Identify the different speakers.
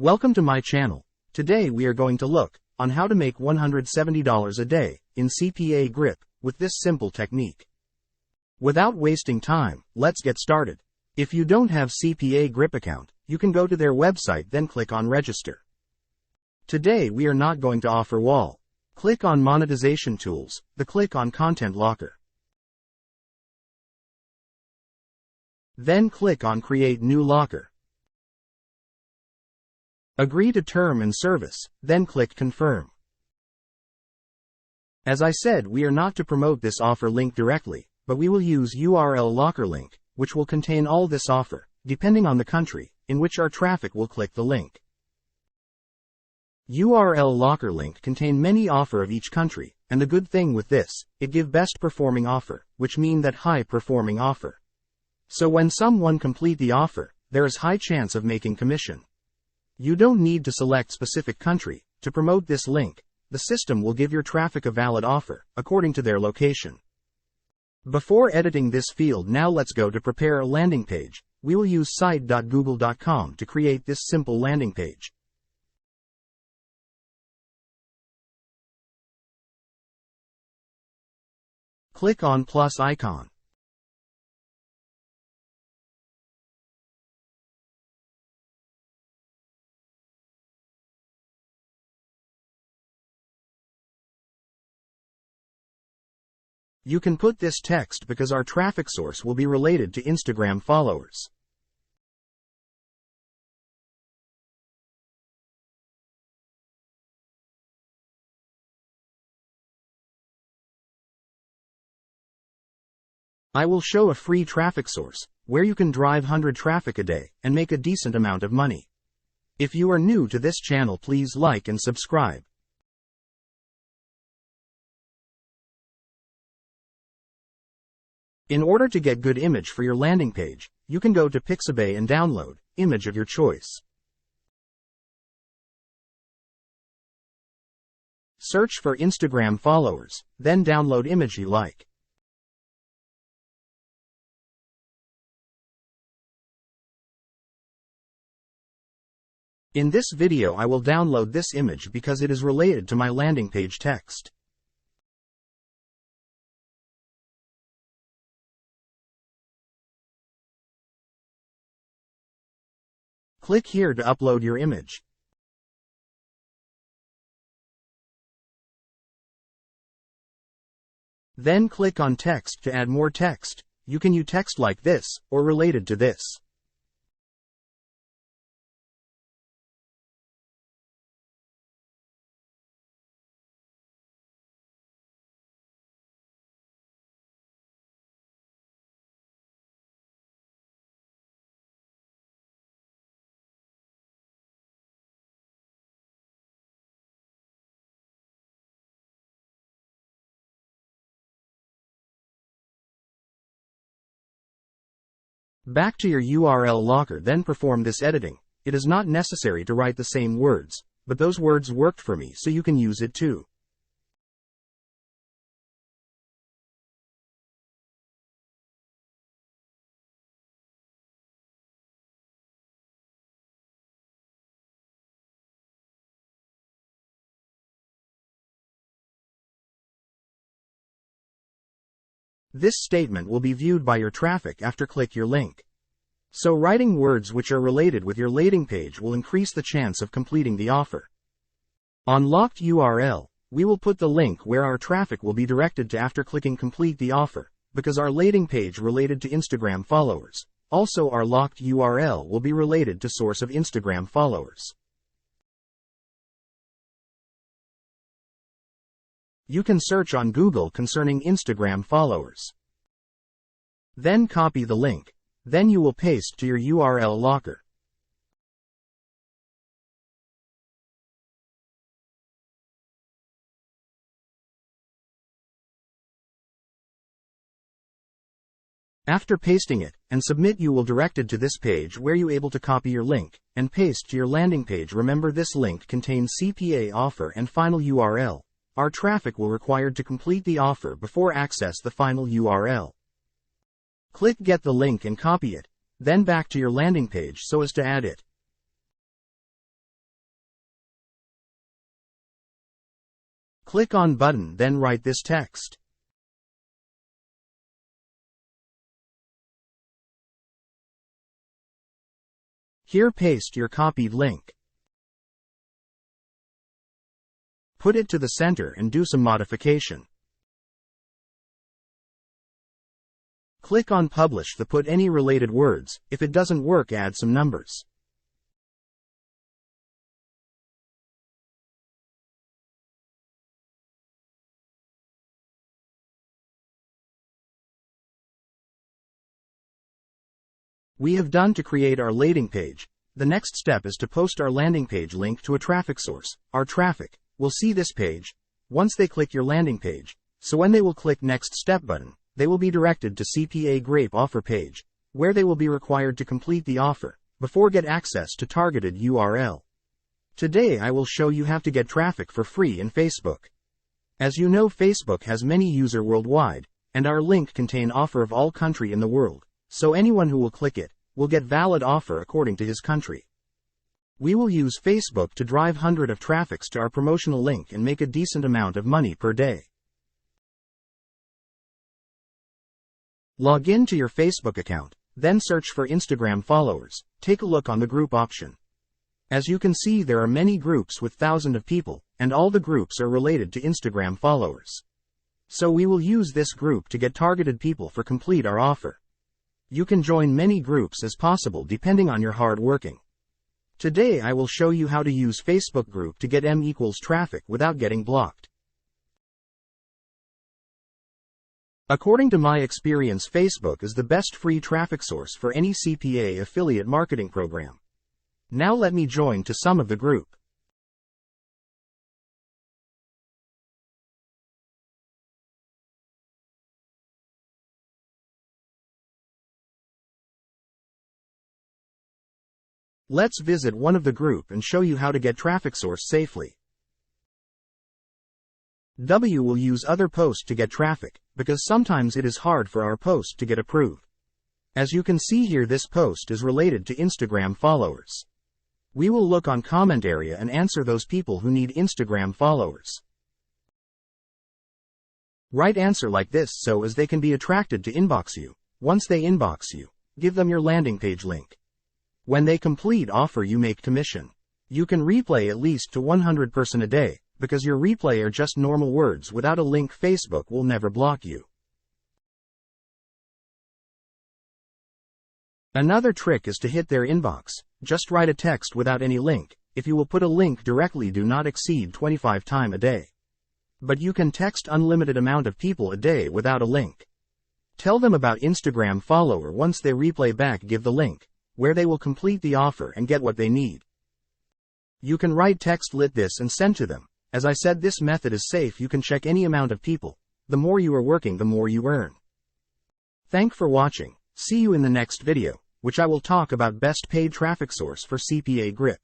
Speaker 1: Welcome to my channel. Today we are going to look on how to make $170 a day in CPAgrip with this simple technique. Without wasting time, let's get started. If you don't have CPAgrip account, you can go to their website, then click on register. Today we are not going to offer wall. Click on monetization tools, click on content locker. Then click on create new locker. Agree to term and service, then click confirm. As I said, we are not to promote this offer link directly, but we will use URL locker link, which will contain all this offer, depending on the country in which our traffic will click the link. URL locker link contain many offer of each country, and the good thing with this, it give best performing offer, which mean that high performing offer. So when someone complete the offer, there is high chance of making commission. You don't need to select specific country to promote this link. The system will give your traffic a valid offer according to their location. Before editing this field, now let's go to prepare a landing page. We will use site.google.com to create this simple landing page. Click on plus icon. You can put this text because our traffic source will be related to Instagram followers. I will show a free traffic source where you can drive 100 traffic a day and make a decent amount of money. If you are new to this channel, please like and subscribe. In order to get good image for your landing page, you can go to Pixabay and download image of your choice. Search for Instagram followers, then download image you like. In this video I will download this image because it is related to my landing page text. Click here to upload your image. Then click on text to add more text. You can use text like this, or related to this. Back to your URL locker, then perform this editing. It is not necessary to write the same words, but those words worked for me, so you can use it too. This statement will be viewed by your traffic after click your link. So writing words which are related with your landing page will increase the chance of completing the offer. On locked URL, we will put the link where our traffic will be directed to after clicking complete the offer, because our landing page related to Instagram followers. Also our locked URL will be related to source of Instagram followers. You can search on Google concerning Instagram followers. Then copy the link. Then you will paste to your URL locker. After pasting it and submit, you will directed to this page where you able to copy your link and paste to your landing page. Remember, this link contains CPA offer and final URL. Our traffic will required to complete the offer before access the final URL. Click get the link and copy it, then back to your landing page so as to add it. Click on button, then write this text. Here paste your copied link. Put it to the center and do some modification. Click on Publish to put any related words. If it doesn't work, add some numbers. We have done to create our landing page. The next step is to post our landing page link to a traffic source. Our traffic will see this page once they click your landing page. So when they will click Next Step button, they will be directed to CPAgrip offer page, where they will be required to complete the offer before get access to targeted URL. Today I will show you how to get traffic for free in Facebook. As you know, Facebook has many users worldwide, and our link contain offer of all country in the world. So anyone who will click it will get valid offer according to his country. We will use Facebook to drive hundreds of traffics to our promotional link and make a decent amount of money per day. Log in to your Facebook account, then search for Instagram followers. Take a look on the group option. As you can see, there are many groups with thousands of people, and all the groups are related to Instagram followers. So we will use this group to get targeted people for complete our offer. You can join many groups as possible depending on your hard working. Today I will show you how to use Facebook group to get M equals traffic without getting blocked. According to my experience, Facebook is the best free traffic source for any CPA affiliate marketing program. Now let me join to some of the group. Let's visit one of the group and show you how to get traffic source safely. W will use other post to get traffic, because sometimes it is hard for our post to get approved. As you can see here, this post is related to Instagram followers. We will look on comment area and answer those people who need Instagram followers. Write answer like this so as they can be attracted to inbox you. Once they inbox you, give them your landing page link. When they complete offer, you make commission. You can replay at least to 100% a day, because your replay are just normal words without a link. Facebook will never block you. Another trick is to hit their inbox. Just write a text without any link. If you will put a link directly, do not exceed 25 times a day. But you can text unlimited amount of people a day without a link. Tell them about Instagram follower. Once they replay back, give the link, where they will complete the offer and get what they need. You can write text lit this and send to them. As I said, this method is safe. You can check any amount of people. The more you are working, the more you earn. Thank for watching. See you in the next video, which I will talk about best paid traffic source for CPAgrip.